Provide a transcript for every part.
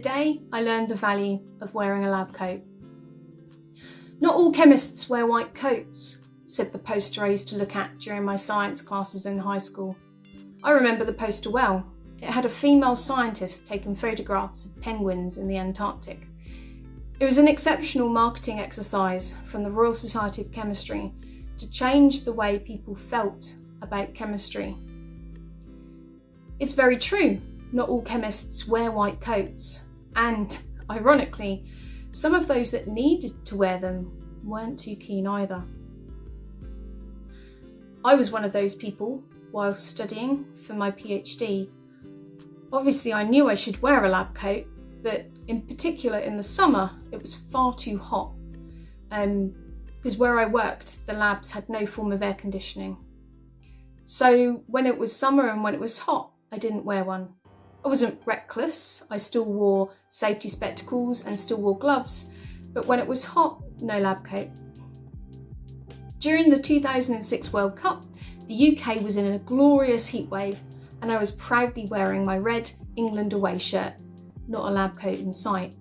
day I learned the value of wearing a lab coat. "Not all chemists wear white coats," said the poster I used to look at during my science classes in high school. I remember the poster well. It had a female scientist taking photographs of penguins in the Antarctic. It was an exceptional marketing exercise from the Royal Society of Chemistry to change the way people felt about chemistry. It's very true, not all chemists wear white coats, and, ironically, some of those that needed to wear them weren't too keen either. I was one of those people while studying for my PhD. Obviously, I knew I should wear a lab coat, but in particular in the summer, it was far too hot. Because where I worked, the labs had no form of air conditioning. So when it was summer and when it was hot, I didn't wear one. I wasn't reckless. I still wore safety spectacles and still wore gloves, but when it was hot, no lab coat. During the 2006 World Cup, the UK was in a glorious heatwave, and I was proudly wearing my red England away shirt, not a lab coat in sight.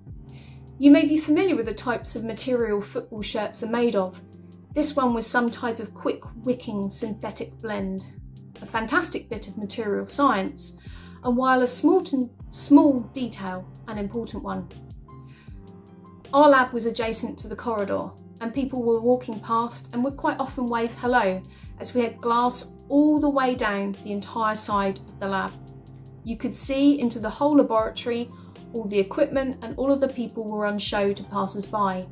You may be familiar with the types of material football shirts are made of. This one was some type of quick wicking synthetic blend, a fantastic bit of material science, and while a small detail, an important one. Our lab was adjacent to the corridor, and people were walking past and would quite often wave hello, as we had glass all the way down the entire side of the lab. You could see into the whole laboratory, all the equipment and all of the people were on show to passers-by.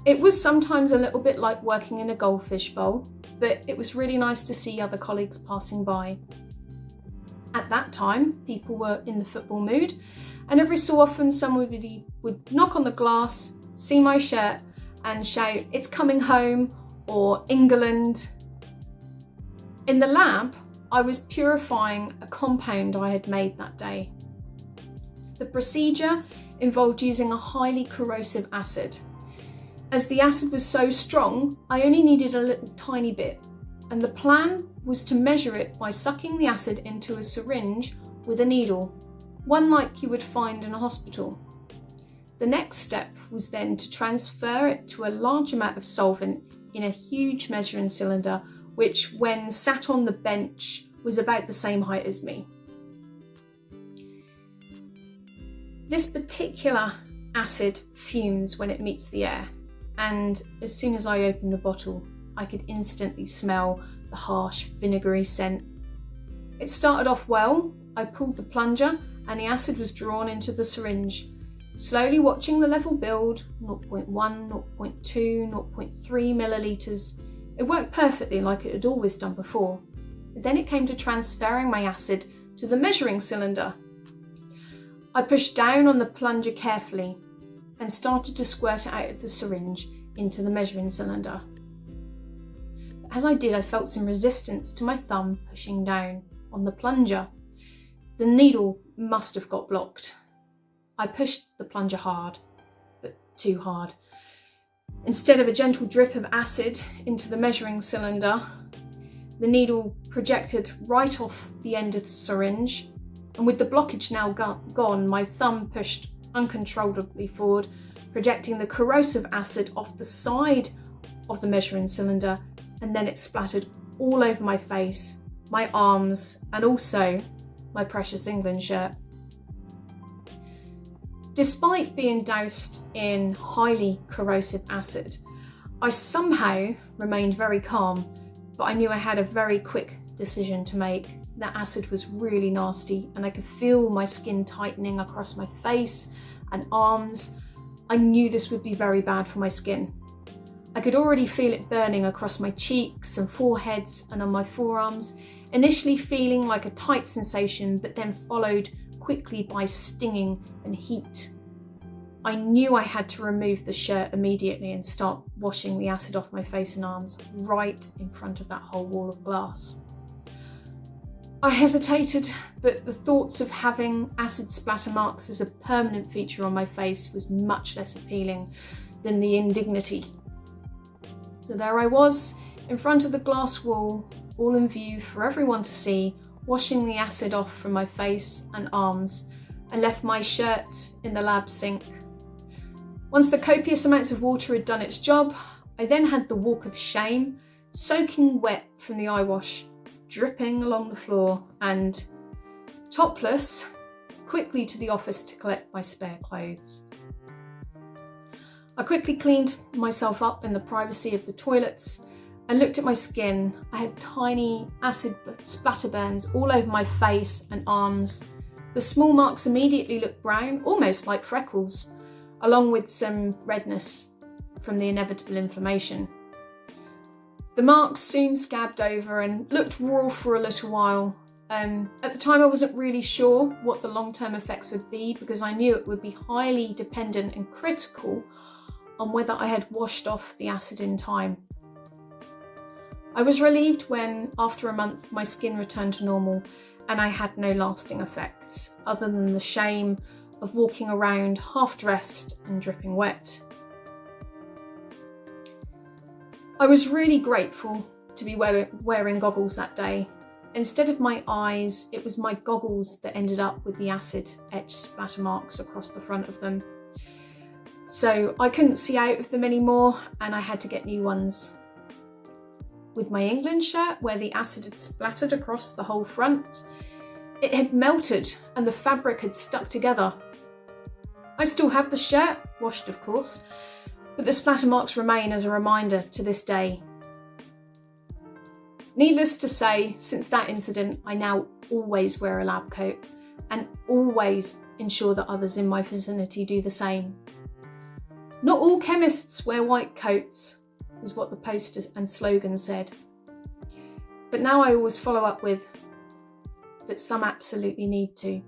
It was sometimes a little bit like working in a goldfish bowl, but it was really nice to see other colleagues passing by. At that time, people were in the football mood, and every so often somebody would knock on the glass, see my shirt and shout, "It's coming home," or "England." In the lab, I was purifying a compound I had made that day. The procedure involved using a highly corrosive acid. As the acid was so strong, I only needed a little tiny bit, and the plan was to measure it by sucking the acid into a syringe with a needle, one like you would find in a hospital. The next step was then to transfer it to a large amount of solvent in a huge measuring cylinder, which, when sat on the bench, was about the same height as me. This particular acid fumes when it meets the air, and as soon as I opened the bottle, I could instantly smell the harsh vinegary scent. It started off well. I pulled the plunger and the acid was drawn into the syringe, slowly watching the level build, 0.1, 0.2, 0.3 millilitres. It worked perfectly like it had always done before. But then it came to transferring my acid to the measuring cylinder. I pushed down on the plunger carefully and started to squirt it out of the syringe into the measuring cylinder. But as I did, I felt some resistance to my thumb pushing down on the plunger. The needle must have got blocked. I pushed the plunger hard, but too hard. Instead of a gentle drip of acid into the measuring cylinder, the needle projected right off the end of the syringe, and with the blockage now gone, my thumb pushed uncontrollably forward, projecting the corrosive acid off the side of the measuring cylinder, and then it splattered all over my face, my arms, and also my precious England shirt. Despite being doused in highly corrosive acid, I somehow remained very calm, but I knew I had a very quick decision to make. That acid was really nasty, and I could feel my skin tightening across my face and arms. I knew this would be very bad for my skin. I could already feel it burning across my cheeks and foreheads and on my forearms, initially feeling like a tight sensation, but then followed quickly by stinging and heat. I knew I had to remove the shirt immediately and start washing the acid off my face and arms right in front of that whole wall of glass. I hesitated, but the thoughts of having acid splatter marks as a permanent feature on my face was much less appealing than the indignity. So there I was, in front of the glass wall, all in view for everyone to see, washing the acid off from my face and arms, and left my shirt in the lab sink. Once the copious amounts of water had done its job, I then had the walk of shame, soaking wet from the eye wash, dripping along the floor, and, topless, quickly to the office to collect my spare clothes. I quickly cleaned myself up in the privacy of the toilets and looked at my skin. I had tiny acid splatter burns all over my face and arms. The small marks immediately looked brown, almost like freckles, along with some redness from the inevitable inflammation. The marks soon scabbed over and looked raw for a little while. At the time I wasn't really sure what the long-term effects would be because I knew it would be highly dependent and critical on whether I had washed off the acid in time. I was relieved when, after a month, my skin returned to normal and I had no lasting effects other than the shame of walking around half-dressed and dripping wet. I was really grateful to be wearing goggles that day. Instead of my eyes, it was my goggles that ended up with the acid-etched splatter marks across the front of them. So I couldn't see out of them anymore and I had to get new ones. With my England shirt, where the acid had splattered across the whole front, it had melted and the fabric had stuck together. I still have the shirt, washed of course, but the splatter marks remain as a reminder to this day. Needless to say, since that incident, I now always wear a lab coat and always ensure that others in my vicinity do the same. Not all chemists wear white coats, is what the poster and slogan said. But now I always follow up with, but some absolutely need to.